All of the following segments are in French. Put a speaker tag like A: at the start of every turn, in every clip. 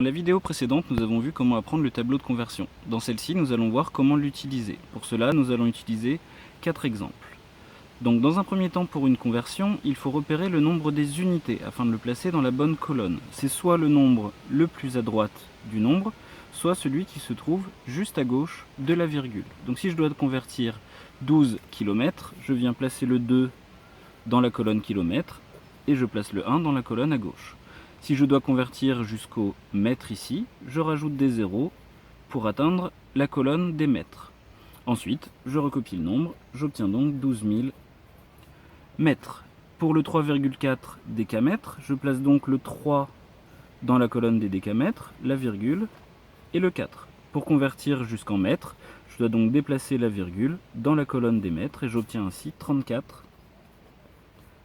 A: Dans la vidéo précédente, nous avons vu comment apprendre le tableau de conversion. Dans celle-ci, nous allons voir comment l'utiliser. Pour cela, nous allons utiliser 4 exemples. Donc, dans un premier temps, pour une conversion, il faut repérer le nombre des unités afin de le placer dans la bonne colonne. C'est soit le nombre le plus à droite du nombre, soit celui qui se trouve juste à gauche de la virgule. Donc, si je dois convertir 12 km, je viens placer le 2 dans la colonne kilomètre et je place le 1 dans la colonne à gauche. Si je dois convertir jusqu'au mètre ici, je rajoute des zéros pour atteindre la colonne des mètres. Ensuite, je recopie le nombre, j'obtiens donc 12 000 mètres. Pour le 3,4 décamètres, je place donc le 3 dans la colonne des décamètres, la virgule et le 4. Pour convertir jusqu'en mètres, je dois donc déplacer la virgule dans la colonne des mètres et j'obtiens ainsi 34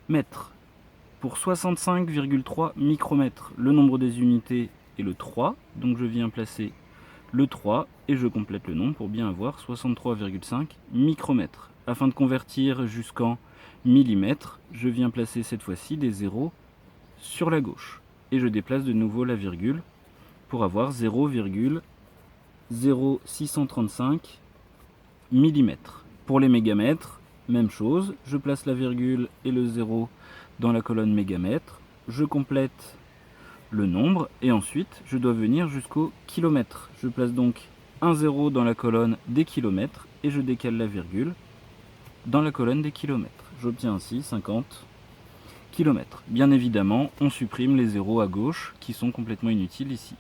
A: mètres. Pour 65,3 micromètres, le nombre des unités est le 3, donc je viens placer le 3 et je complète le nombre pour bien avoir 63,5 micromètres. Afin de convertir jusqu'en millimètres, je viens placer cette fois-ci des zéros sur la gauche et je déplace de nouveau la virgule pour avoir 0,0635 millimètres. Pour les mégamètres, même chose, je place la virgule et le 0 dans la colonne mégamètre, je complète le nombre et ensuite je dois venir jusqu'au kilomètre. Je place donc un 0 dans la colonne des kilomètres et je décale la virgule dans la colonne des kilomètres. J'obtiens ainsi 50 km. Bien évidemment, on supprime les zéros à gauche qui sont complètement inutiles ici.